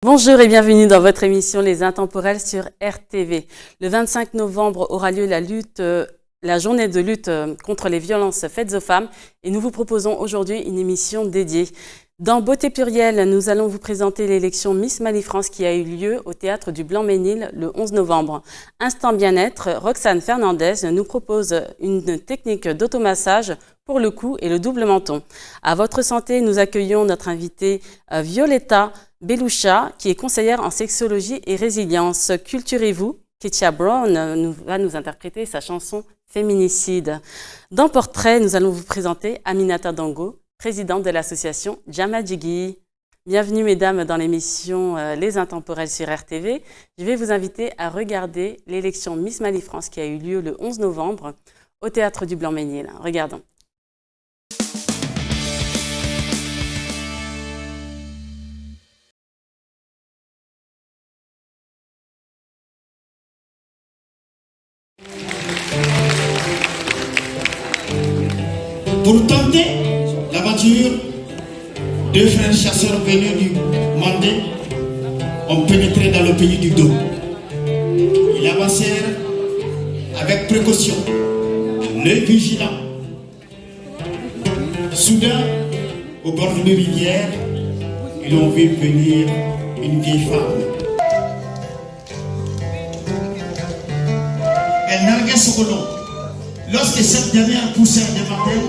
Bonjour et bienvenue dans votre émission Les Intemporels sur RTV. Le 25 novembre aura lieu la journée de lutte contre les violences faites aux femmes et nous vous proposons aujourd'hui une émission dédiée. Dans Beauté Plurielle, nous allons vous présenter l'élection Miss Mali France qui a eu lieu au Théâtre du Blanc-Ménil le 11 novembre. Instant bien-être, Roxane Fernandez nous propose une technique d'automassage pour le cou et le double menton. À votre santé, nous accueillons notre invitée Violetta Beloucha, qui est conseillère en sexologie et résilience. Culturez-vous, Ketia Brown va nous interpréter sa chanson Féminicide. Dans Portrait, nous allons vous présenter Aminata Dango, présidente de l'association Jamadjigi. Bienvenue mesdames dans l'émission Les Intemporels sur RTV. Je vais vous inviter à regarder l'élection Miss Mali France qui a eu lieu le 11 novembre au Théâtre du Blanc-Ménil. Regardons. Pour tenter l'aventure, deux frères chasseurs venus du Mandé ont pénétré dans le pays du Dô. Ils avancèrent avec précaution, l'œil vigilant. Soudain, au bord d'une rivière, ils ont vu venir une vieille femme. Elle narguait ce colon. Lorsque cette dernière poussait devant elle,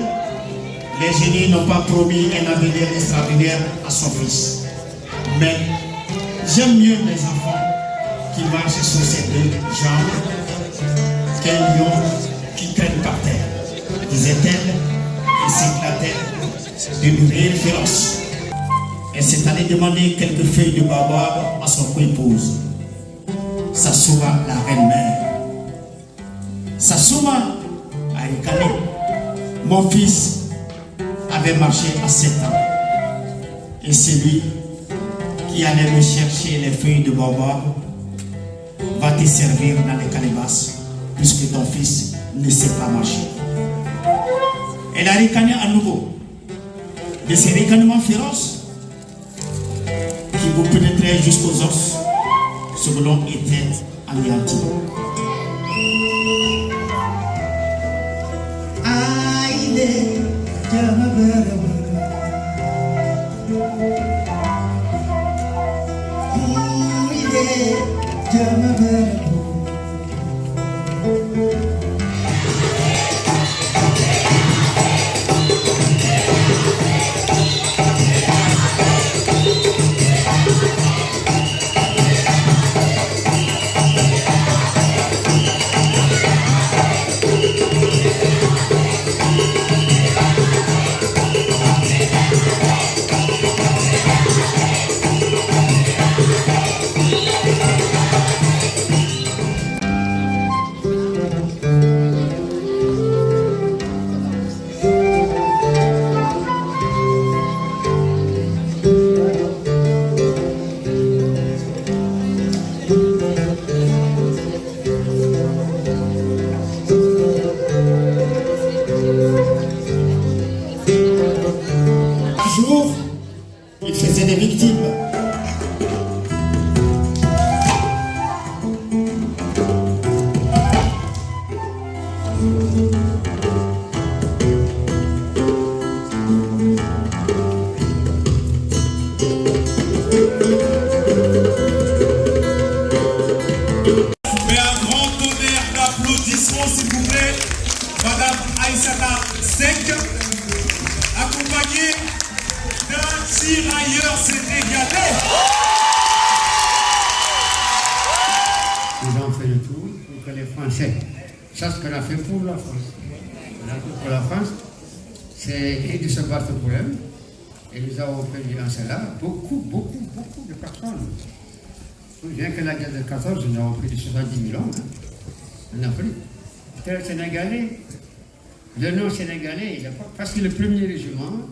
les génies n'ont pas promis un avenir extraordinaire à son fils. Mais j'aime mieux mes enfants qui marchent sur ces deux jambes qu'un lion qui traîne par terre, disait-elle, et s'éclatait d'une rire féroce. Elle s'est allée demander quelques feuilles de baobab à son co-épouse. Sassouma, la reine-mère. Sassouma a ricané. Mon fils avait marché à 7 ans. Et c'est lui qui allait me chercher les feuilles de baobab va te servir dans les calebasses puisque ton fils ne sait pas marcher. Elle a ricané à nouveau. De ces ricanements féroces qui vous pénétraient jusqu'aux os, ce ballon était anéanti. Il faisait des victimes. Mais un grand tonnerre d'applaudissements s'il vous plaît, Madame Aïssata Seck, accompagnée d'un tirailleur sénégalais. Nous avons fait le tour pour que les Français sachent ce qu'on a fait pour la France. On a fait pour la France, c'est de se battre pour elle. Et nous avons perdu dans cela beaucoup de personnes. Rien que la guerre de 14, nous avons pris de 70 000 hommes en Afrique. Le Sénégalais, le nom sénégalais, parce que le premier régiment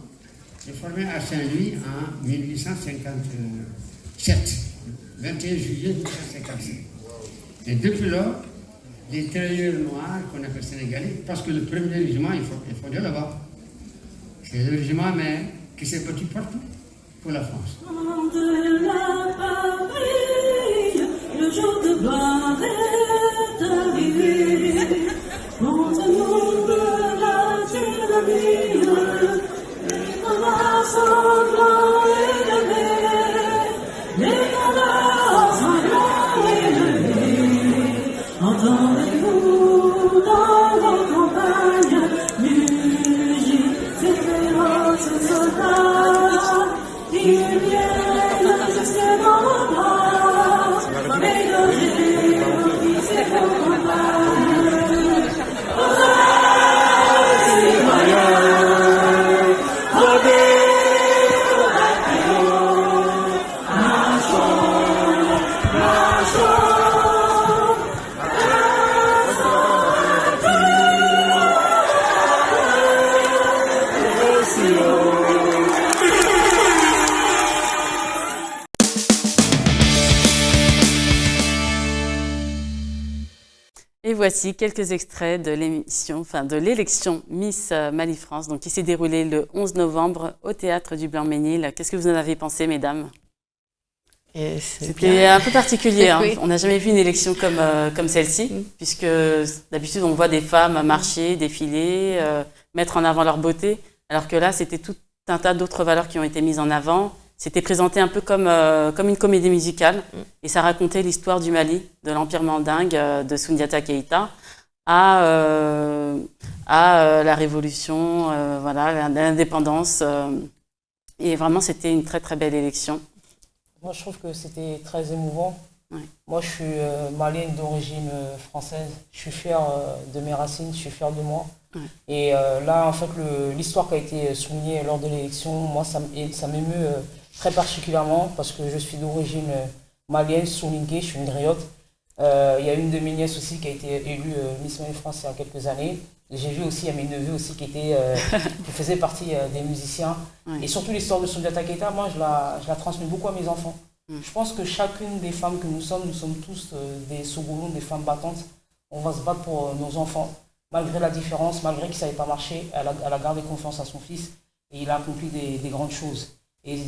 est formé à Saint-Louis en 1857, 21 juillet 1857. Et depuis lors, les tirailleurs noirs qu'on appelle sénégalais, parce que le premier régiment est fondé là-bas. C'est le régiment mais qui s'est battu partout pour la France. Et voici quelques extraits de l'émission, enfin de l'élection Miss Mali France, donc qui s'est déroulée le 11 novembre au théâtre du Blanc-Ménil. Qu'est-ce que vous en avez pensé, mesdames? C'était un peu particulier. Hein. Oui. On n'a jamais vu une élection comme celle-ci, puisque d'habitude on voit des femmes marcher, défiler, mettre en avant leur beauté, alors que là c'était tout un tas d'autres valeurs qui ont été mises en avant. C'était présenté un peu comme une comédie musicale, et ça racontait l'histoire du Mali, de l'Empire mandingue, de Soundiata Keïta, à la révolution, voilà, l'indépendance. Et vraiment, c'était une très très belle élection. Moi, je trouve que c'était très émouvant. Ouais. Moi, je suis malienne d'origine française. Je suis fière de mes racines, je suis fière de moi. Ouais. Et là, en fait, l'histoire qui a été soulignée lors de l'élection, moi, ça m'émeut très particulièrement parce que je suis d'origine malienne, soninké, je suis une griotte. Il y a une de mes nièces aussi qui a été élue Miss Mali France il y a quelques années. J'ai vu aussi, il y a mes neveux aussi qui faisaient partie des musiciens. Ouais. Et surtout l'histoire de Soundiata Keïta, moi je la transmets beaucoup à mes enfants. Je pense que chacune des femmes que nous sommes tous des Sogolons, des femmes battantes. On va se battre pour nos enfants. Malgré la différence, malgré que ça n'ait pas marché, elle a gardé confiance à son fils et il a accompli des grandes choses. Et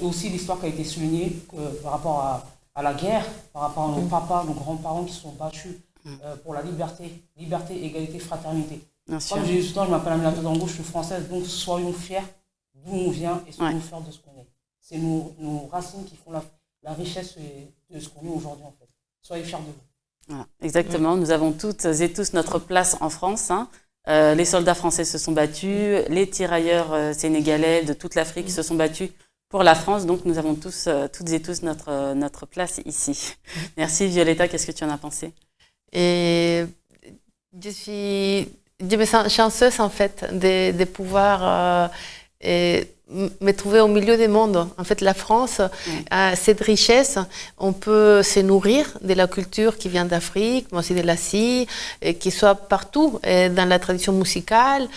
aussi l'histoire qui a été soulignée par rapport à la guerre, par rapport à nos papas, nos grands-parents qui se sont battus pour la liberté, égalité, fraternité. Comme je dis tout le temps, je m'appelle Aminata Dango, je suis française, donc soyons fiers d'où on vient et soyons fiers de ce qu'on est. C'est nos racines qui font la richesse de ce qu'on est aujourd'hui en fait. Soyez fiers de vous. Voilà, exactement, nous avons toutes et tous notre place en France. Hein. Les soldats français se sont battus, les tirailleurs sénégalais de toute l'Afrique se sont battus pour la France, donc nous avons toutes et tous notre place ici. Merci Violetta, qu'est-ce que tu en as pensé? Et je me sens chanceuse en fait de pouvoir me trouver au milieu du monde. En fait, la France a cette richesse. On peut se nourrir de la culture qui vient d'Afrique, mais aussi de l'Asie, qui soit partout dans la tradition musicale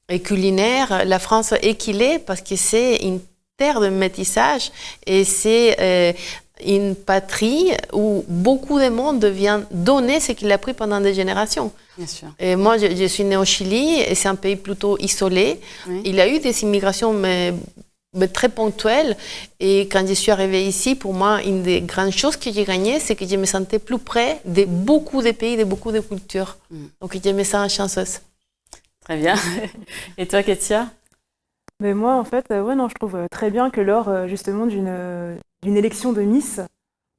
et culinaire. La France est qu'il est parce que c'est une terre de métissage et c'est une patrie où beaucoup de monde vient donner ce qu'il a appris pendant des générations. Bien sûr. Et moi, je suis née au Chili et c'est un pays plutôt isolé. Oui. Il y a eu des immigrations, mais très ponctuelles. Et quand je suis arrivée ici, pour moi, une des grandes choses que j'ai gagnées, c'est que je me sentais plus près de beaucoup de pays, de beaucoup de cultures. Donc, je me sens chanceuse. Très bien. Et toi, Ketia? Mais moi, en fait, je trouve très bien que lors, justement, d'une élection de Miss,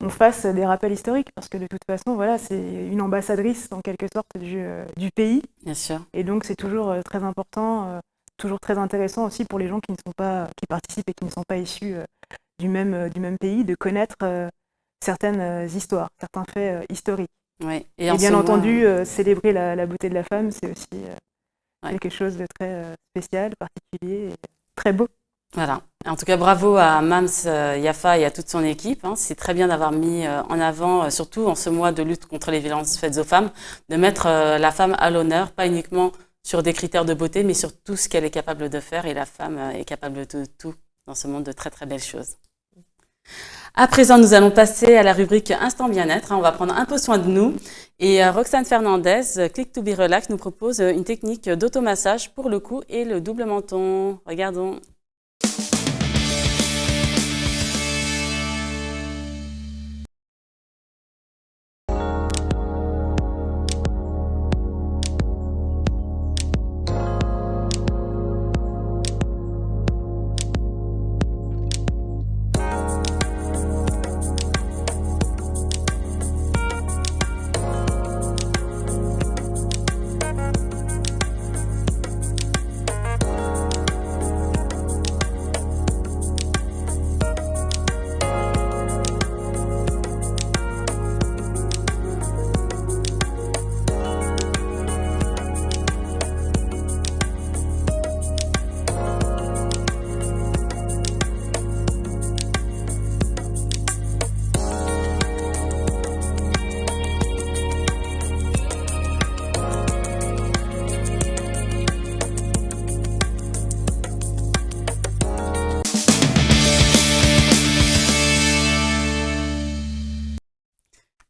on fasse des rappels historiques, parce que de toute façon, voilà, c'est une ambassadrice, en quelque sorte, du pays. Bien sûr. Et donc, c'est toujours très important, toujours très intéressant aussi pour les gens qui participent et qui ne sont pas issus du même pays, de connaître certaines histoires, certains faits historiques. Ouais. Et bien entendu, célébrer la beauté de la femme, c'est aussi quelque chose de très spécial, particulier et très beau. Voilà. En tout cas, bravo à Mams Yafa et à toute son équipe. Hein. C'est très bien d'avoir mis en avant, surtout en ce mois de lutte contre les violences faites aux femmes, de mettre la femme à l'honneur, pas uniquement sur des critères de beauté, mais sur tout ce qu'elle est capable de faire. Et la femme est capable de tout dans ce monde de très très belles choses. À présent, nous allons passer à la rubrique Instant Bien-être. On va prendre un peu soin de nous. Et Roxane Fernandez, Click to be Relax, nous propose une technique d'automassage pour le cou et le double menton. Regardons.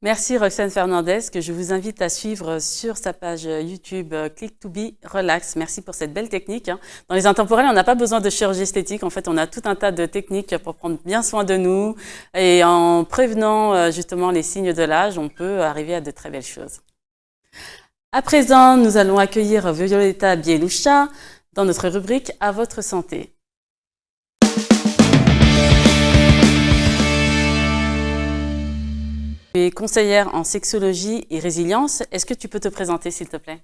Merci Roxane Fernandez, que je vous invite à suivre sur sa page YouTube Click to Be Relax. Merci pour cette belle technique. Dans les intemporels, on n'a pas besoin de chirurgie esthétique. En fait, on a tout un tas de techniques pour prendre bien soin de nous. Et en prévenant justement les signes de l'âge, on peut arriver à de très belles choses. À présent, nous allons accueillir Violeta Bieloucha dans notre rubrique À votre santé. Tu es conseillère en sexologie et résilience. Est-ce que tu peux te présenter, s'il te plaît?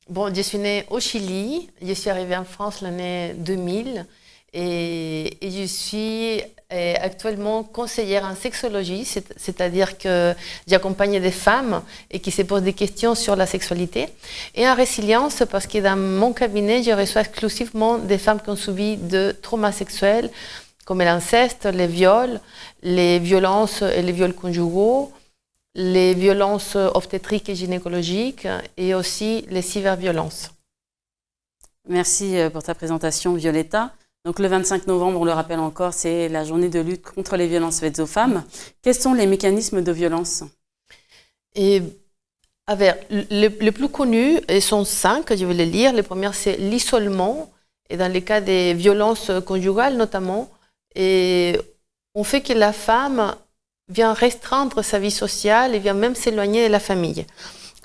Bon, je suis née au Chili. Je suis arrivée en France l'année 2000 et je suis actuellement conseillère en sexologie, c'est-à-dire que j'accompagne des femmes et qui se posent des questions sur la sexualité, et en résilience parce que dans mon cabinet, je reçois exclusivement des femmes qui ont subi de traumas sexuels comme l'inceste, les viols, les violences et les viols conjugaux, les violences obstétriques et gynécologiques et aussi les cyberviolences. Merci pour ta présentation, Violeta. Donc le 25 novembre, on le rappelle encore, c'est la journée de lutte contre les violences faites aux femmes. Quels sont les mécanismes de violence? Les plus connus sont 5, je vais les lire. Le premier, c'est l'isolement, et dans les cas des violences conjugales notamment, et on fait que la femme vient restreindre sa vie sociale et vient même s'éloigner de la famille.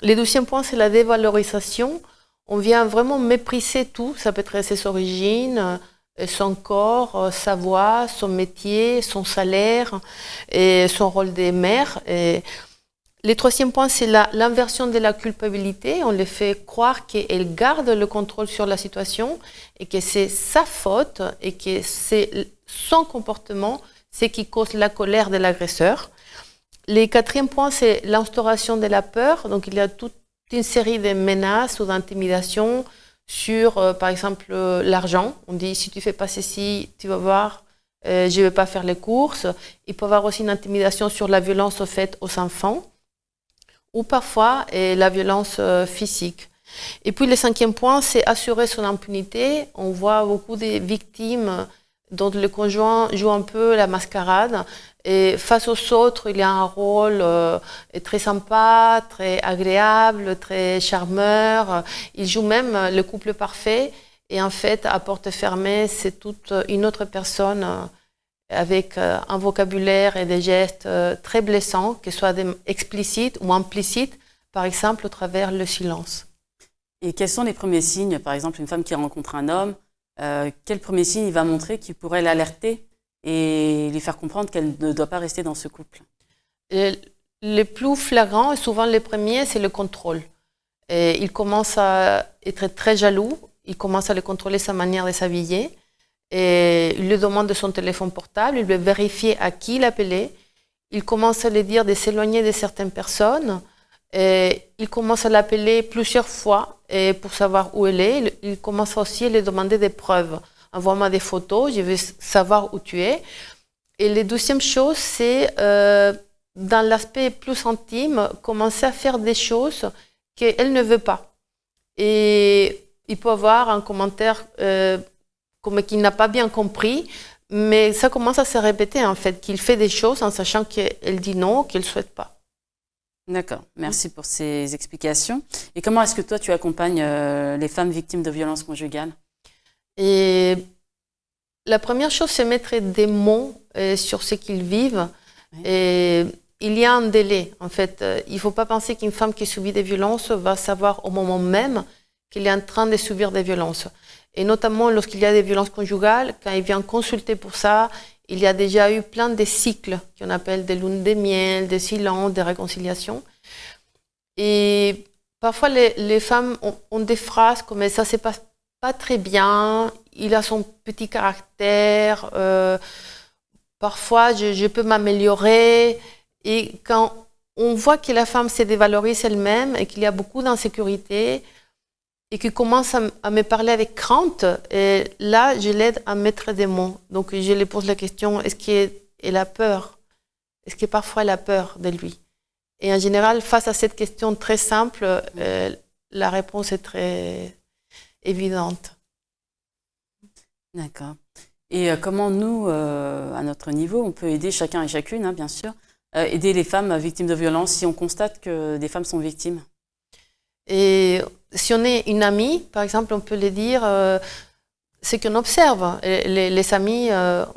Le deuxième point, c'est la dévalorisation. On vient vraiment mépriser tout, ça peut être ses origines, son corps, sa voix, son métier, son salaire et son rôle de mère. Et le troisième point, c'est l'inversion de la culpabilité. On les fait croire qu'elle garde le contrôle sur la situation et que c'est sa faute et que c'est son comportement, c'est qui cause la colère de l'agresseur. Le quatrième point, c'est l'instauration de la peur. Donc, il y a toute une série de menaces ou d'intimidations sur, par exemple, l'argent. On dit, si tu ne fais pas ceci, tu vas voir, je ne vais pas faire les courses. Il peut y avoir aussi une intimidation sur la violence faite aux enfants ou parfois la violence physique. Et puis, le cinquième point, c'est assurer son impunité. On voit beaucoup de victimes dont le conjoint joue un peu la mascarade. Et face aux autres, il y a un rôle très sympa, très agréable, très charmeur. Il joue même le couple parfait. Et en fait, à porte fermée, c'est toute une autre personne avec un vocabulaire et des gestes très blessants, que ce soit explicites ou implicites, par exemple, au travers le silence. Et quels sont les premiers signes, par exemple, une femme qui rencontre un homme, quel premier signe il va montrer qui pourrait l'alerter et lui faire comprendre qu'elle ne doit pas rester dans ce couple? Le plus flagrant, et souvent le premier, c'est le contrôle. Et il commence à être très jaloux, il commence à le contrôler sa manière de s'habiller, et il lui demande de son téléphone portable, il veut vérifier à qui il appelait, il commence à lui dire de s'éloigner de certaines personnes, et il commence à l'appeler plusieurs fois et pour savoir où elle est. Il commence aussi à lui demander des preuves. Envoie-moi des photos, je veux savoir où tu es. Et la deuxième chose, c'est dans l'aspect plus intime, commencer à faire des choses qu'elle ne veut pas. Et il peut avoir un commentaire comme qu'il n'a pas bien compris, mais ça commence à se répéter en fait, qu'il fait des choses en sachant qu'elle dit non, qu'elle ne souhaite pas. D'accord, merci pour ces explications. Et comment est-ce que toi, tu accompagnes les femmes victimes de violences conjugales? Et la première chose, c'est mettre des mots sur ce qu'ils vivent. Oui. Et il y a un délai, en fait. Il ne faut pas penser qu'une femme qui subit des violences va savoir au moment même qu'elle est en train de subir des violences. Et notamment lorsqu'il y a des violences conjugales, quand elle vient consulter pour ça, il y a déjà eu plein de cycles qu'on appelle des lunes de miel, des silences, des réconciliations. Et parfois, les femmes ont des phrases comme « ça ne se passe pas très bien, il a son petit caractère, parfois je peux m'améliorer ». Et quand on voit que la femme se dévalorise elle-même et qu'il y a beaucoup d'insécurité et qu'il commence à me parler avec crainte, et là, je l'aide à mettre des mots. Donc, je lui pose la question, est-ce qu'elle a peur? Est-ce que parfois elle a peur de lui? Et en général, face à cette question très simple, la réponse est très évidente. D'accord. Et comment nous, à notre niveau, on peut aider chacun et chacune, hein, bien sûr, aider les femmes victimes de violences si on constate que des femmes sont victimes? Et si on est une amie, par exemple, on peut le dire, c'est qu'on observe. Les amis,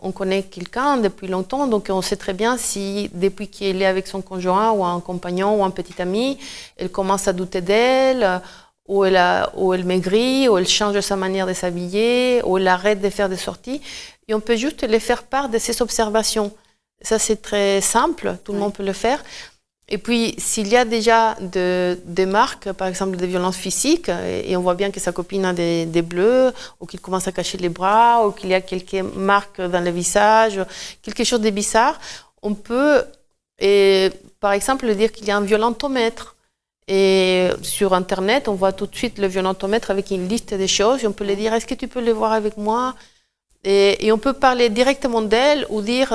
on connaît quelqu'un depuis longtemps, donc on sait très bien si depuis qu'elle est avec son conjoint ou un compagnon ou un petit ami, elle commence à douter d'elle, ou elle maigrit, ou elle change sa manière de s'habiller, ou elle arrête de faire des sorties. Et on peut juste les faire part de ces observations. Ça, c'est très simple, tout le monde peut le faire. Et puis, s'il y a déjà des marques, par exemple des violences physiques, et on voit bien que sa copine a des bleus, ou qu'il commence à cacher les bras, ou qu'il y a quelques marques dans le visage, quelque chose de bizarre, on peut, par exemple, dire qu'il y a un violentomètre. Et sur Internet, on voit tout de suite le violentomètre avec une liste de choses, et on peut lui dire, est-ce que tu peux le voir avec moi? Et on peut parler directement d'elle, ou dire,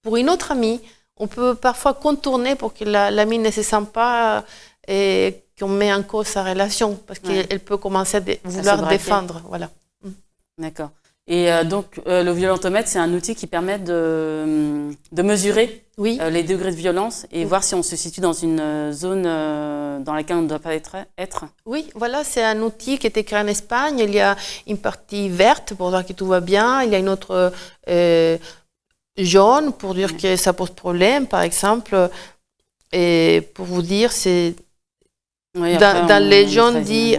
pour une autre amie, on peut parfois contourner pour que l'amie ne se sente pas et qu'on met en cause sa relation, parce qu'elle peut commencer à vouloir défendre. Voilà. D'accord. Et donc, le violentomètre, c'est un outil qui permet de mesurer les degrés de violence et voir si on se situe dans une zone dans laquelle on ne doit pas être. Oui, voilà, c'est un outil qui a été créé en Espagne. Il y a une partie verte pour voir que tout va bien. Il y a une autre jaune pour dire que ça pose problème, par exemple. Et pour vous dire, c'est dans les jaunes dit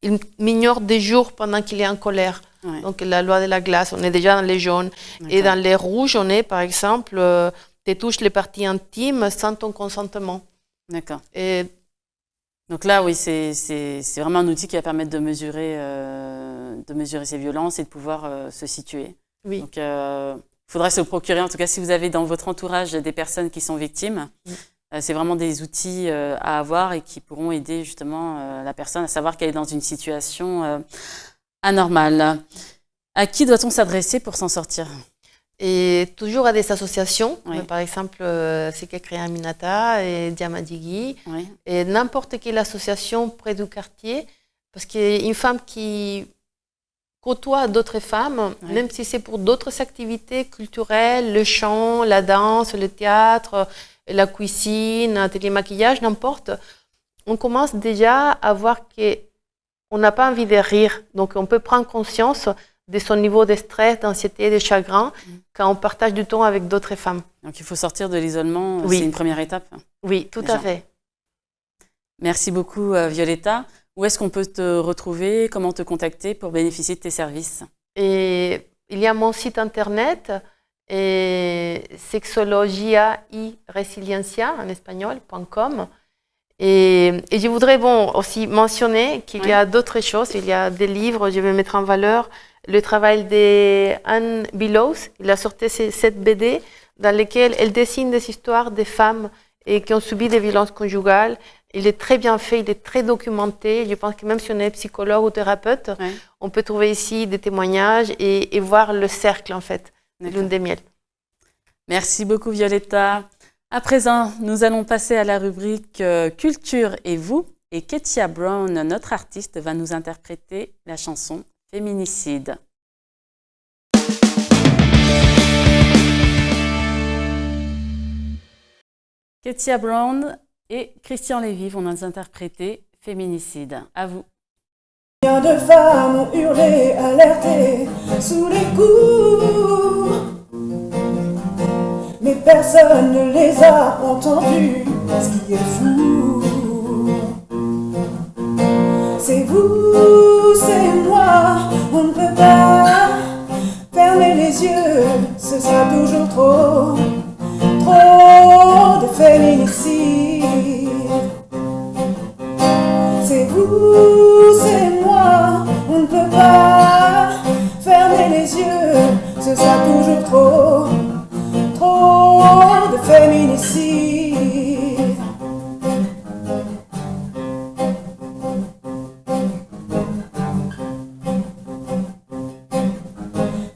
il m'ignore des jours pendant qu'il est en colère. Ouais. Donc la loi de la glace, on est déjà dans les jaunes. Et dans les rouges, on est par exemple, tu touches les parties intimes sans ton consentement. D'accord. Et donc là, oui, c'est vraiment un outil qui va permettre de mesurer ces violences et de pouvoir se situer. Oui. Donc, faudrait se procurer, en tout cas, si vous avez dans votre entourage des personnes qui sont victimes, c'est vraiment des outils à avoir et qui pourront aider justement la personne à savoir qu'elle est dans une situation anormale. À qui doit-on s'adresser pour s'en sortir? Et toujours à des associations, par exemple, c'est qu'a créé Aminata et Diamadigi, et n'importe quelle association près du quartier, parce qu'une femme qui côtoie d'autres femmes, même si c'est pour d'autres activités culturelles, le chant, la danse, le théâtre, la cuisine, atelier maquillage, n'importe, on commence déjà à voir qu'on n'a pas envie de rire. Donc on peut prendre conscience de son niveau de stress, d'anxiété, de chagrin quand on partage du temps avec d'autres femmes. Donc il faut sortir de l'isolement, c'est une première étape. Oui, tout à fait. Merci beaucoup Violetta. Où est-ce qu'on peut te retrouver? Comment te contacter pour bénéficier de tes services? Et il y a mon site internet, sexologia y resiliencia en espagnol.com. Et je voudrais aussi mentionner qu'il y a d'autres choses. Il y a des livres, je vais mettre en valeur le travail d'Anne Billows. Il a sorti cette BD dans laquelle elle dessine des histoires de femmes qui ont subi des violences conjugales. Il est très bien fait, il est très documenté. Je pense que même si on est psychologue ou thérapeute, on peut trouver ici des témoignages et voir le cercle, en fait, de lune des miel. Merci beaucoup, Violetta. À présent, nous allons passer à la rubrique Culture et vous. Et Ketia Brown, notre artiste, va nous interpréter la chanson Féminicide. Ketia Brown et Christian Lévy vont nous interpréter Féminicide. À vous. Combien de femmes ont hurlé, alerté sous les coups, mais personne ne les a entendus. Ce qui est fou, c'est vous, c'est moi. On ne peut pas fermer les yeux, ce sera toujours trop de féminicide. C'est vous, c'est moi. On ne peut pas fermer les yeux, ce sera toujours trop de féminicide.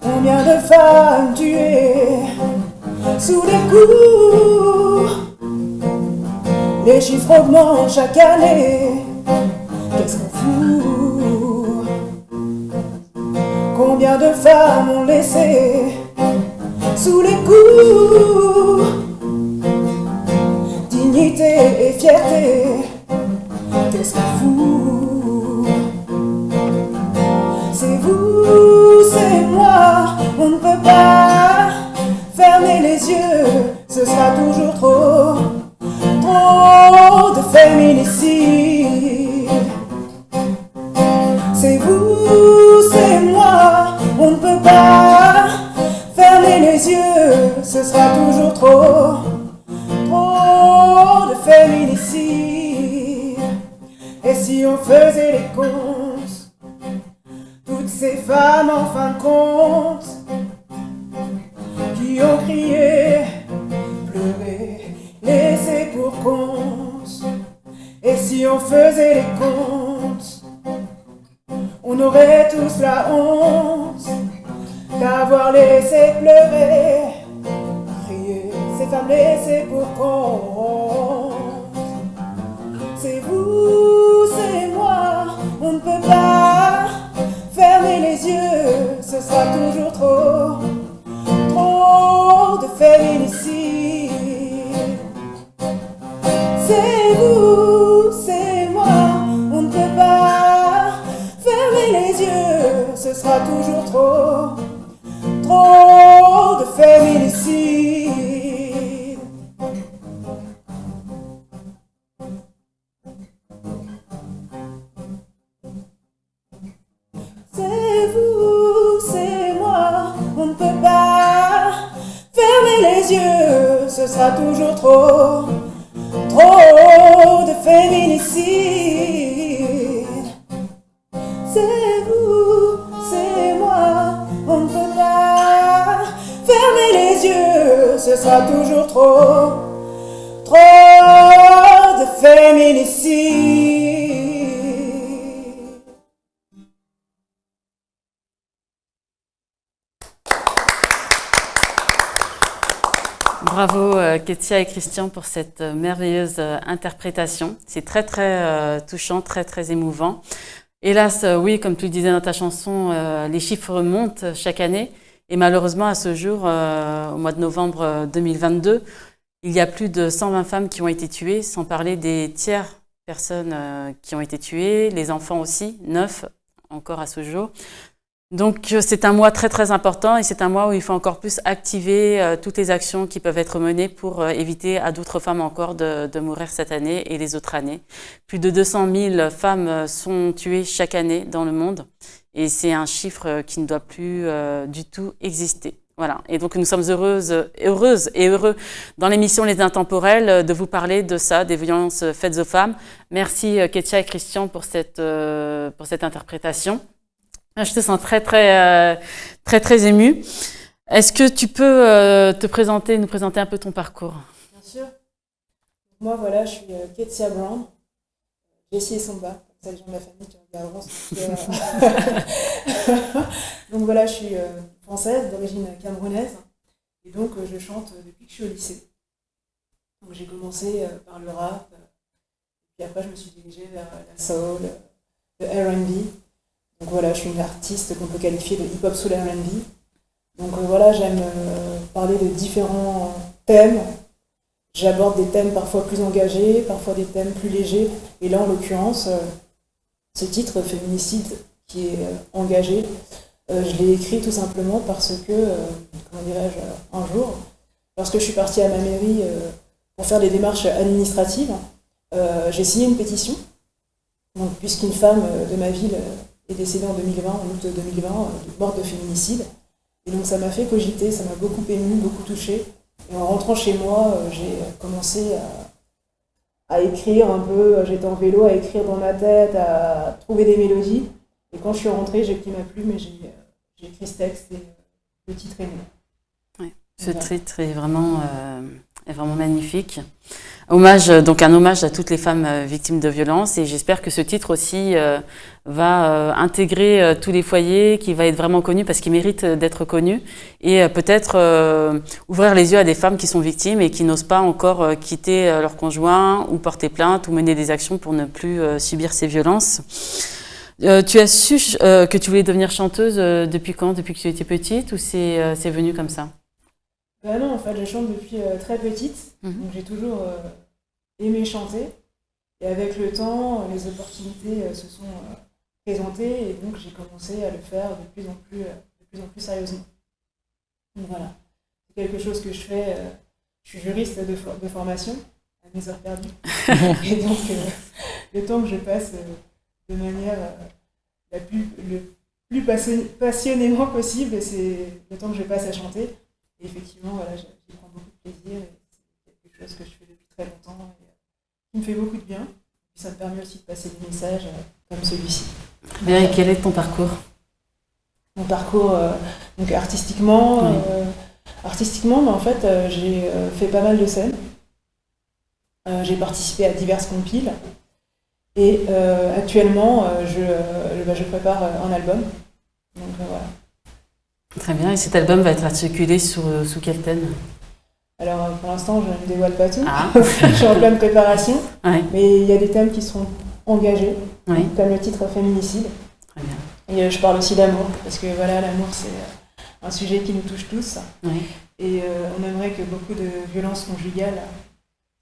Combien de femmes tuées sous les coups? Les chiffres augmentent chaque année. Qu'est-ce qu'on fout? Combien de femmes ont laissé sous les coups? les yeux, ce sera toujours trop, trop de féminicide. C'est vous, c'est moi, on ne peut pas fermer les yeux, ce sera toujours trop, trop de féminicide. Et si on faisait les comptes, toutes ces femmes en fin de compte, qui ont crié, pleuré, laissé pour compte. Et si on faisait les comptes, on aurait tous la honte d'avoir laissé pleurer, crier, ces femmes laissées pour compte. C'est vous, c'est moi, on ne peut pas fermer les yeux, ce sera toujours trop, trop de féminicide. C'est vous, c'est moi, on ne peut pas fermer les yeux, ce sera toujours trop, trop de féminicide. C'est vous, c'est moi, on ne peut pas fermer les yeux, ce sera toujours trop, trop de féminicide. C'est vous, c'est moi, on ne peut pas fermer les yeux, ce sera toujours trop, trop de féminicide. Bravo Ketia et Christian pour cette merveilleuse interprétation. C'est très très touchant, très très émouvant. Hélas, oui, comme tu le disais dans ta chanson, les chiffres montent chaque année. Et malheureusement, à ce jour, au mois de novembre 2022, il y a plus de 120 femmes qui ont été tuées, sans parler des tiers personnes qui ont été tuées, les enfants aussi, 9 encore à ce jour. Donc c'est un mois très très important et c'est un mois où il faut encore plus activer toutes les actions qui peuvent être menées pour éviter à d'autres femmes encore de mourir cette année et les autres années. Plus de 200 000 femmes sont tuées chaque année dans le monde et c'est un chiffre qui ne doit plus du tout exister. Voilà. Et donc nous sommes heureuses et heureux dans l'émission Les Intemporels de vous parler de ça, des violences faites aux femmes. Merci Ketia et Christian pour cette interprétation. Je te sens très émue. Est-ce que tu peux nous présenter un peu ton parcours? Bien sûr. Moi, voilà, je suis Ketia Brown. Jessie et Samba, comme ça les gens de la famille qui ont d'avance. Donc voilà, je suis française, d'origine camerounaise. Et donc je chante depuis que je suis au lycée. Donc j'ai commencé par le rap. Puis après, je me suis dirigée vers la soul, le R&B. Donc voilà, je suis une artiste qu'on peut qualifier de hip-hop soul R&B. Donc voilà, j'aime parler de différents thèmes. J'aborde des thèmes parfois plus engagés, parfois des thèmes plus légers. Et là, en l'occurrence, ce titre, Féminicide, qui est engagé, je l'ai écrit tout simplement parce que, comment dirais-je, un jour, lorsque je suis partie à ma mairie pour faire des démarches administratives, j'ai signé une pétition. Donc, puisqu'une femme de ma ville est décédée en 2020, en août 2020, morte de féminicide. Et donc ça m'a fait cogiter, ça m'a beaucoup ému, beaucoup touchée. Et en rentrant chez moi, j'ai commencé à écrire un peu, j'étais en vélo, à écrire dans ma tête, à trouver des mélodies. Et quand je suis rentrée, j'ai pris ma plume et j'ai écrit ce texte et le titre est né. Ouais, ce titre est vraiment magnifique. Donc un hommage à toutes les femmes victimes de violences et j'espère que ce titre aussi va intégrer tous les foyers, qui va être vraiment connu parce qu'il mérite d'être connu et peut-être ouvrir les yeux à des femmes qui sont victimes et qui n'osent pas encore quitter leur conjoint ou porter plainte ou mener des actions pour ne plus subir ces violences. Tu as su que tu voulais devenir chanteuse depuis quand? Depuis que tu étais petite ou c'est venu comme ça? Ben non, en fait, je chante depuis très petite, donc j'ai toujours aimé chanter. Et avec le temps, les opportunités se sont présentées et donc j'ai commencé à le faire de plus en plus sérieusement. Donc voilà, quelque chose que je fais. Je suis juriste de formation, à mes heures perdues. Et donc, le temps que je passe de manière le plus passionnément possible, c'est le temps que je passe à chanter. Et effectivement, voilà, j'y prends beaucoup de plaisir. Et c'est quelque chose que je fais depuis très longtemps et qui me fait beaucoup de bien. Et ça me permet aussi de passer des messages comme celui-ci. Bien, et quel est ton parcours? Mon parcours, donc artistiquement, mais en fait, j'ai fait pas mal de scènes. J'ai participé à diverses compiles. Et actuellement, je prépare un album. Donc voilà. Très bien. Et cet album va être articulé sous quel thème? Alors pour l'instant, je ne dévoile pas tout. Ah. Je suis en pleine préparation. Ouais. Mais il y a des thèmes qui seront engagés, Oui. comme le titre Féminicide. Très bien. Et je parle aussi d'amour, parce que voilà, l'amour, c'est un sujet qui nous touche tous. Oui. Et on aimerait que beaucoup de violences conjugales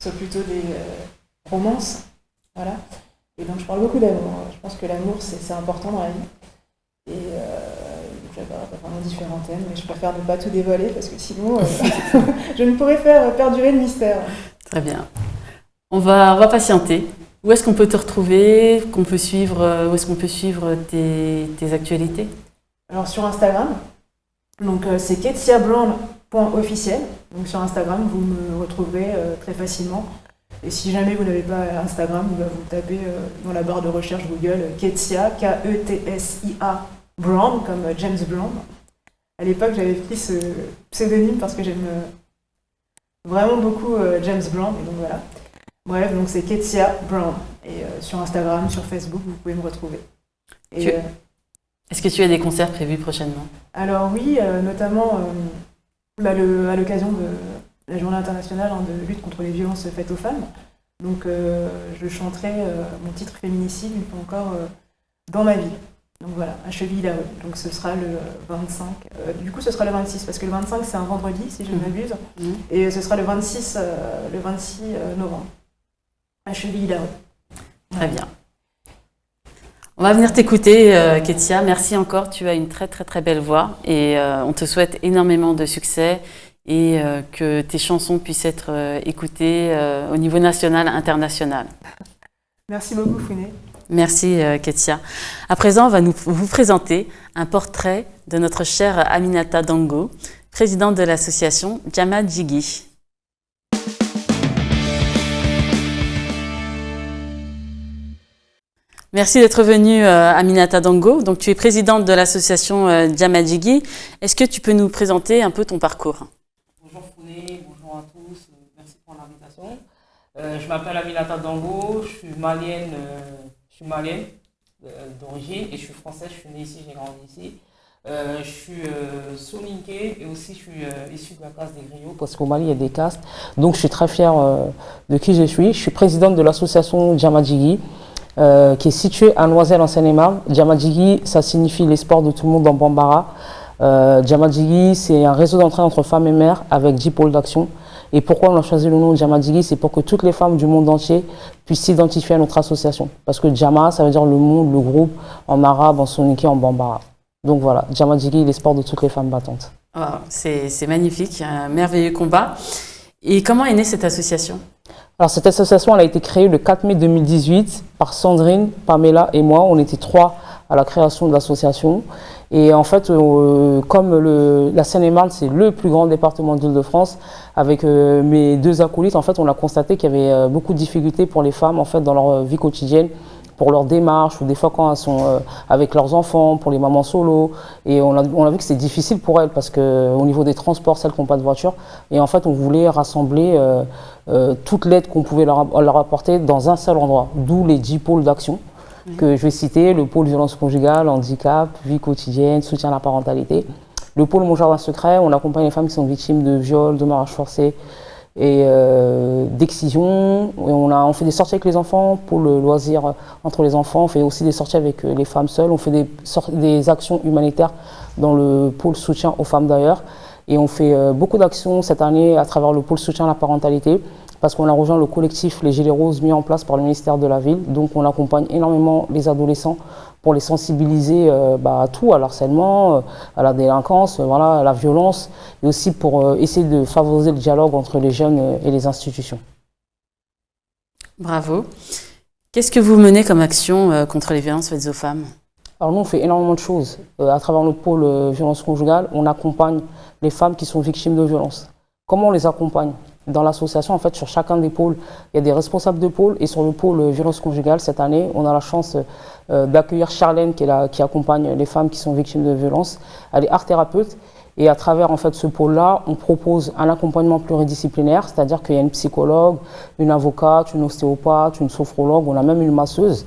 soient plutôt des romances. Voilà. Et donc je parle beaucoup d'amour. Je pense que l'amour, c'est important dans la vie. Et j'aborde vraiment différents thèmes, mais je préfère ne pas tout dévoiler, parce que sinon, je ne pourrais faire perdurer le mystère. Très bien. On va patienter. Où est-ce qu'on peut te retrouver, où est-ce qu'on peut suivre tes actualités? Alors sur Instagram, donc c'est ketsiabrand.officiel. Donc sur Instagram, vous me retrouverez très facilement. Et si jamais vous n'avez pas Instagram, vous tapez dans la barre de recherche Google Ketsia, K-E-T-S-I-A, Brown, comme James Brown. À l'époque, j'avais pris ce pseudonyme parce que j'aime vraiment beaucoup James Brown, et donc voilà. Bref, donc c'est Ketsia Brown. Et sur Instagram, sur Facebook, vous pouvez me retrouver. Et, est-ce que tu as des concerts prévus prochainement? Alors oui, notamment à l'occasion de la journée internationale de lutte contre les violences faites aux femmes. Donc je chanterai mon titre Féminicide une fois encore dans ma ville. Donc voilà, à Chevilly-la-Haute. Donc ce sera le 25. Du coup, ce sera le 26, parce que le 25, c'est un vendredi, si je ne m'abuse. Et ce sera le 26 novembre, à Chevilly-la-Haute. Très bien. On va venir t'écouter, Ketsia. Merci encore. Tu as une très très très belle voix et on te souhaite énormément de succès et que tes chansons puissent être écoutées au niveau national, international. Merci beaucoup, Founé. Merci, Ketsia. À présent, on va vous présenter un portrait de notre chère Aminata Dango, présidente de l'association Jama Jigi. Merci d'être venue, Aminata Dango. Donc, tu es présidente de l'association Jama Jigi. Est-ce que tu peux nous présenter un peu ton parcours? Bonjour Founé, bonjour à tous, merci pour l'invitation. Je m'appelle Aminata Dango, je suis malienne d'origine et je suis française, je suis née ici, j'ai grandi ici. Je suis soninké et aussi je suis issue de la caste des griots parce qu'au Mali il y a des castes. Donc je suis très fière de qui je suis. Je suis présidente de l'association Jama Jigi qui est située à Noiselle en Seine-et-Marne. Jama Jigi, ça signifie l'espoir de tout le monde en Bambara. Jama Jigi, c'est un réseau d'entraide entre femmes et mères avec 10 pôles d'action. Et pourquoi on a choisi le nom Jama Jigi? C'est pour que toutes les femmes du monde entier puissent s'identifier à notre association. Parce que Jama, ça veut dire le monde, le groupe, en arabe, en soninké, en bambara. Donc voilà, Jama Jigi, l'espoir de toutes les femmes battantes. Oh, c'est magnifique, un merveilleux combat. Et comment est née cette association? Alors cette association, elle a été créée le 4 mai 2018 par Sandrine, Pamela et moi. On était 3 à la création de l'association. Et en fait, comme la Seine-et-Marne, c'est le plus grand département d'Île-de-France, avec mes 2 acolytes, en fait, on a constaté qu'il y avait beaucoup de difficultés pour les femmes en fait, dans leur vie quotidienne, pour leur démarche, ou des fois quand elles sont avec leurs enfants, pour les mamans solo. Et on a vu que c'était difficile pour elles, parce qu'au niveau des transports, celles qui n'ont pas de voiture, et en fait, on voulait rassembler toute l'aide qu'on pouvait leur apporter dans un seul endroit, d'où les 10 pôles d'action. Que je vais citer, le pôle violence conjugale, handicap, vie quotidienne, soutien à la parentalité. Le pôle Mon Jardin Secret, on accompagne les femmes qui sont victimes de viols, de mariage forcé et d'excision. On fait des sorties avec les enfants pour le loisir entre les enfants. On fait aussi des sorties avec les femmes seules. On fait des actions humanitaires dans le pôle soutien aux femmes d'ailleurs. Et on fait beaucoup d'actions cette année à travers le pôle soutien à la parentalité, parce qu'on a rejoint le collectif Les Gilets Roses mis en place par le ministère de la Ville. Donc on accompagne énormément les adolescents pour les sensibiliser à tout, à l'harcèlement, à la délinquance, voilà, à la violence, et aussi pour essayer de favoriser le dialogue entre les jeunes et les institutions. Bravo. Qu'est-ce que vous menez comme action contre les violences faites aux femmes? Alors nous, on fait énormément de choses. À travers le pôle violence conjugale, on accompagne les femmes qui sont victimes de violences. Comment on les accompagne? Dans l'association, en fait, sur chacun des pôles, il y a des responsables de pôle. Et sur le pôle violence conjugale, cette année, on a la chance d'accueillir Charlène, qui accompagne les femmes qui sont victimes de violences. Elle est art-thérapeute. Et à travers en fait, ce pôle-là, on propose un accompagnement pluridisciplinaire, c'est-à-dire qu'il y a une psychologue, une avocate, une ostéopathe, une sophrologue, on a même une masseuse.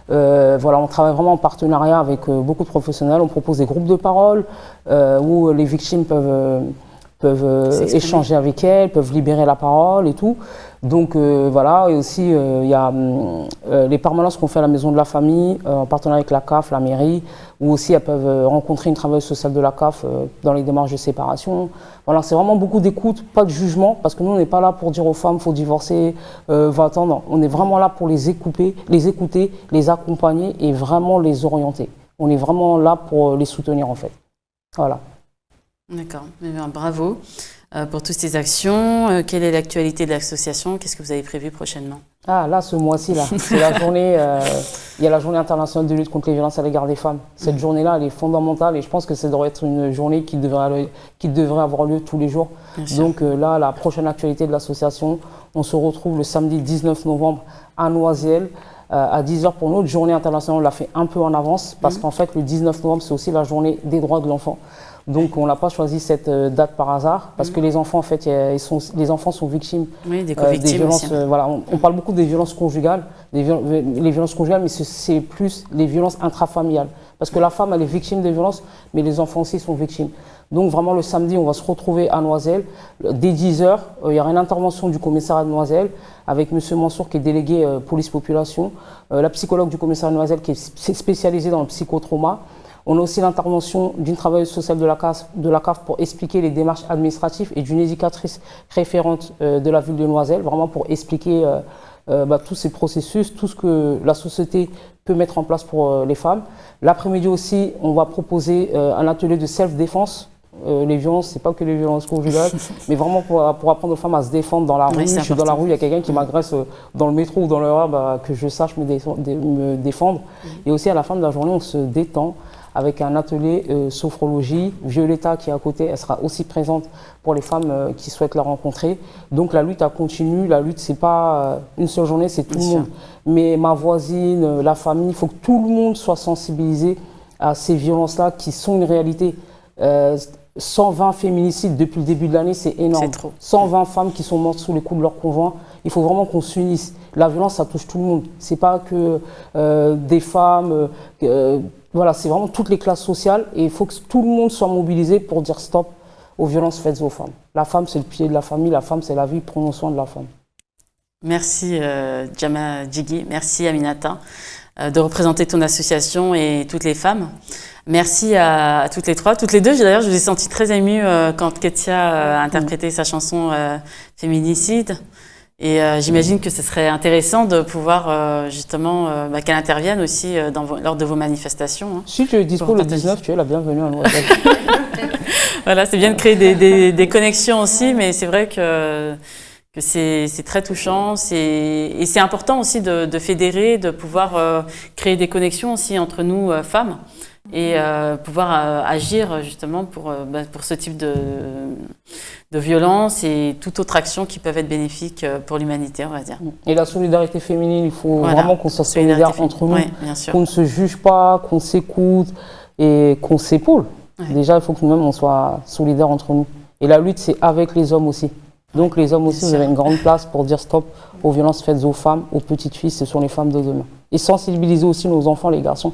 Voilà, on travaille vraiment en partenariat avec beaucoup de professionnels. On propose des groupes de parole où les victimes peuvent échanger avec elles, peuvent libérer la parole et tout. Donc voilà, et aussi il y a les permanences qu'on fait à la Maison de la Famille, en partenariat avec la CAF, la mairie, où aussi elles peuvent rencontrer une travailleuse sociale de la CAF dans les démarches de séparation. Voilà, c'est vraiment beaucoup d'écoute, pas de jugement, parce que nous on n'est pas là pour dire aux femmes faut divorcer, va-t'en, non. On est vraiment là pour les écouter, les accompagner et vraiment les orienter. On est vraiment là pour les soutenir en fait. Voilà. D'accord, bravo pour toutes ces actions. Quelle est l'actualité de l'association? Qu'est-ce que vous avez prévu prochainement? Ah là, ce mois-ci, là, c'est la journée, il y a la journée internationale de lutte contre les violences à l'égard des femmes. Cette journée-là, elle est fondamentale et je pense que ça devrait être une journée qui devrait avoir lieu tous les jours. Donc là, la prochaine actualité de l'association, on se retrouve le samedi 19 novembre à Noisiel. À 10h pour notre journée internationale, on l'a fait un peu en avance parce qu'en fait, le 19 novembre, c'est aussi la journée des droits de l'enfant. Donc on n'a pas choisi cette date par hasard parce que les enfants en fait les enfants sont victimes, des violences. Aussi, voilà, on parle beaucoup des violences conjugales, les violences conjugales, mais c'est plus les violences intrafamiliales parce que la femme elle est victime des violences, mais les enfants aussi sont victimes. Donc vraiment le samedi on va se retrouver à Noisiel dès 10h. Il y aura une intervention du commissariat de Noisiel avec Monsieur Mansour qui est délégué police population, la psychologue du commissariat de Noisiel qui est spécialisée dans le psychotrauma. On a aussi l'intervention d'une travailleuse sociale de la CAF pour expliquer les démarches administratives et d'une éducatrice référente de la ville de Noisiel, vraiment pour expliquer tous ces processus, tout ce que la société peut mettre en place pour les femmes. L'après-midi aussi, on va proposer un atelier de self-défense. Les violences, c'est pas que les violences conjugales, mais vraiment pour apprendre aux femmes à se défendre dans la rue. Je suis dans la rue, il y a quelqu'un qui m'agresse dans le métro ou dans le RER, que je sache me défendre. Et aussi à la fin de la journée, on se détend avec un atelier sophrologie. Violetta qui est à côté, elle sera aussi présente pour les femmes qui souhaitent la rencontrer. Donc la lutte continue, la lutte c'est pas une seule journée, c'est tout le monde. Mais ma voisine, la famille, il faut que tout le monde soit sensibilisé à ces violences-là qui sont une réalité. 120 féminicides depuis le début de l'année, c'est énorme. 120 femmes qui sont mortes sous les coups de leur conjoint. Il faut vraiment qu'on s'unisse. La violence, ça touche tout le monde. C'est pas que des femmes. Voilà, c'est vraiment toutes les classes sociales et il faut que tout le monde soit mobilisé pour dire stop aux violences faites aux femmes. La femme, c'est le pilier de la famille, la femme, c'est la vie, prenons soin de la femme. Merci Djama Djigui, merci Aminata de représenter ton association et toutes les femmes. Merci à toutes les trois, toutes les deux. D'ailleurs, je vous ai senti très émue quand Ketia a interprété sa chanson Féminicide. Et j'imagine que ce serait intéressant de pouvoir justement qu'elle intervienne aussi lors de vos manifestations. Hein, si tu es dispo le 19, tu es la bienvenue à Noisiel. Voilà, c'est bien de créer des connexions aussi, mais c'est vrai que c'est très touchant. Et c'est important aussi de fédérer, de pouvoir créer des connexions aussi entre nous femmes et pouvoir agir justement pour ce type de violence et toute autre action qui peuvent être bénéfiques pour l'humanité, on va dire. Et la solidarité féminine, il faut vraiment qu'on soit solidaire entre nous, qu'on ne se juge pas, qu'on s'écoute et qu'on s'épaule. Déjà, il faut que nous-mêmes on soit solidaires entre nous. Et la lutte, c'est avec les hommes aussi. Donc les hommes aussi, vous avez une grande place pour dire stop aux violences faites aux femmes, aux petites filles, ce sont les femmes de demain. Et sensibiliser aussi nos enfants, les garçons,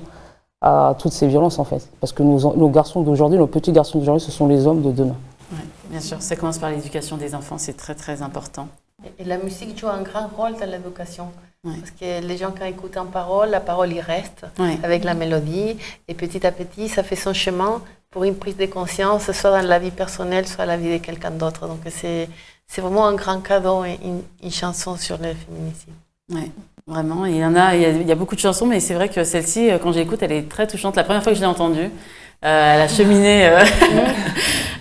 à toutes ces violences en fait. Parce que nos garçons d'aujourd'hui, nos petits garçons d'aujourd'hui, ce sont les hommes de demain. Oui, bien sûr, ça commence par l'éducation des enfants, c'est très très important. Et la musique joue un grand rôle dans l'éducation. Parce que les gens quand écoutent en parole, la parole y reste avec la mélodie. Et petit à petit, ça fait son chemin pour une prise de conscience, soit dans la vie personnelle, soit dans la vie de quelqu'un d'autre. Donc c'est vraiment un grand cadeau et une chanson sur le féminicide. Ouais, vraiment. Il y a beaucoup de chansons, mais c'est vrai que celle-ci, quand j'écoute, elle est très touchante. La première fois que je l'ai entendue, elle a cheminé,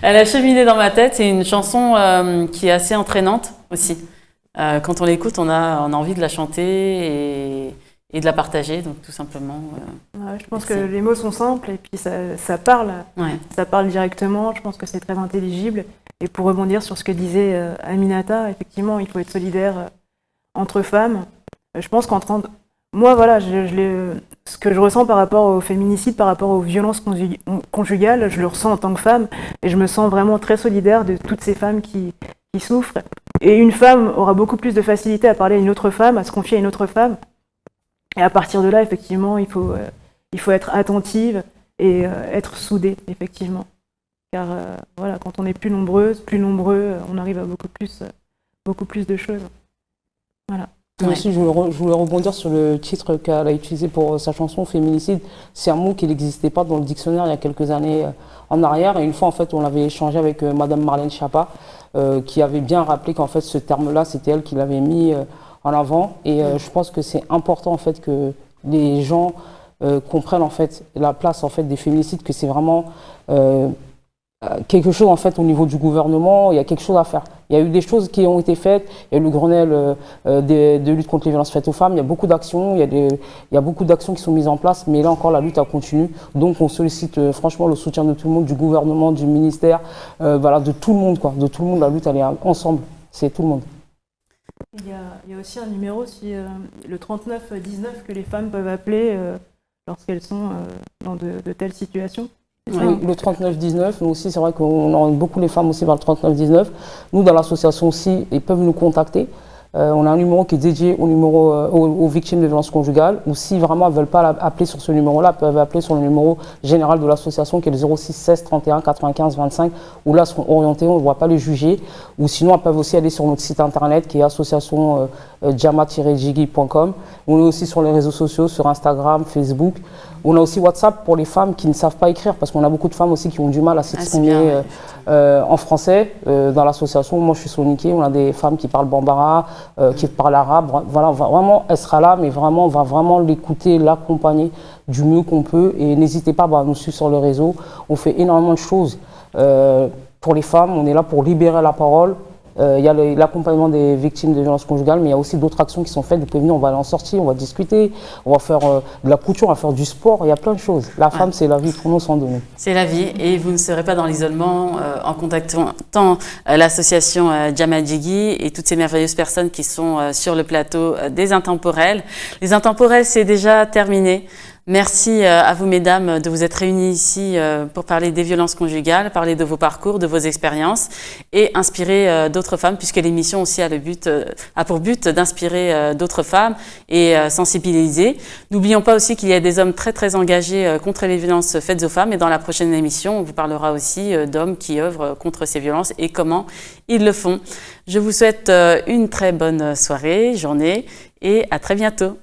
elle a cheminé dans ma tête. C'est une chanson qui est assez entraînante aussi. Quand on l'écoute, on a envie de la chanter et de la partager, donc tout simplement. Ouais, je pense que les mots sont simples et puis ça parle. Ouais. Ça parle directement. Je pense que c'est très intelligible. Et pour rebondir sur ce que disait Aminata, effectivement, il faut être solidaire entre femmes. Je pense moi, voilà, ce que je ressens par rapport au féminicide, par rapport aux violences conjugales, je le ressens en tant que femme et je me sens vraiment très solidaire de toutes ces femmes qui souffrent. Et une femme aura beaucoup plus de facilité à parler à une autre femme, à se confier à une autre femme. Et à partir de là, effectivement, il faut être attentive et être soudée, effectivement. Car voilà, quand on est plus nombreux, on arrive à beaucoup plus de choses. Voilà. Moi aussi, je voulais rebondir sur le titre qu'elle a utilisé pour sa chanson, féminicide. C'est un mot qui n'existait pas dans le dictionnaire il y a quelques années en arrière. Et une fois, en fait, on l'avait échangé avec Madame Marlène Schiappa, qui avait bien rappelé qu'en fait, ce terme-là, c'était elle qui l'avait mis en avant. Et je pense que c'est important, en fait, que les gens comprennent, en fait, la place, en fait, des féminicides, que c'est vraiment quelque chose, en fait, au niveau du gouvernement. Il y a quelque chose à faire. Il y a eu des choses qui ont été faites. Il y a eu le Grenelle de lutte contre les violences faites aux femmes. Il y a beaucoup d'actions. Il y a beaucoup d'actions qui sont mises en place. Mais là encore, la lutte continue. Donc, on sollicite franchement le soutien de tout le monde, du gouvernement, du ministère, voilà, de tout le monde, quoi. De tout le monde, la lutte, elle est ensemble. C'est tout le monde. Il y a aussi un numéro, le 3919, que les femmes peuvent appeler lorsqu'elles sont dans de telles situations. Oui, le 3919, nous aussi, c'est vrai qu'on oriente beaucoup les femmes aussi vers le 3919. Nous, dans l'association aussi, ils peuvent nous contacter. On a un numéro qui est dédié aux victimes de violences conjugales, ou si vraiment elles ne veulent pas appeler sur ce numéro-là, elles peuvent appeler sur le numéro général de l'association qui est le 06 16 31 95 25, où là, elles seront orientées, on ne va pas les juger. Ou sinon, elles peuvent aussi aller sur notre site internet qui est association-jama-jigi.com. On est aussi sur les réseaux sociaux, sur Instagram, Facebook. On a aussi WhatsApp pour les femmes qui ne savent pas écrire, parce qu'on a beaucoup de femmes aussi qui ont du mal à s'exprimer en français. Dans l'association, moi je suis soniquée, on a des femmes qui parlent bambara, qui parlent arabe. Voilà, vraiment, elle sera là, mais vraiment, on va vraiment l'écouter, l'accompagner du mieux qu'on peut. Et n'hésitez pas à nous suivre sur le réseau. On fait énormément de choses pour les femmes. On est là pour libérer la parole. Il y a l'accompagnement des victimes de violences conjugales, mais il y a aussi d'autres actions qui sont faites. Vous pouvez venir, on va aller en sortie, on va discuter, on va faire de la couture, on va faire du sport, il y a plein de choses. La femme, c'est la vie, pour nous, sans donner. C'est la vie, et vous ne serez pas dans l'isolement en contactant l'association Jama Jigi et toutes ces merveilleuses personnes qui sont sur le plateau des Intemporels. Les Intemporels, c'est déjà terminé. Merci à vous, mesdames, de vous être réunies ici pour parler des violences conjugales, parler de vos parcours, de vos expériences et inspirer d'autres femmes, puisque l'émission aussi a pour but d'inspirer d'autres femmes et sensibiliser. N'oublions pas aussi qu'il y a des hommes très très engagés contre les violences faites aux femmes, et dans la prochaine émission, on vous parlera aussi d'hommes qui œuvrent contre ces violences et comment ils le font. Je vous souhaite une très bonne soirée, journée, et à très bientôt.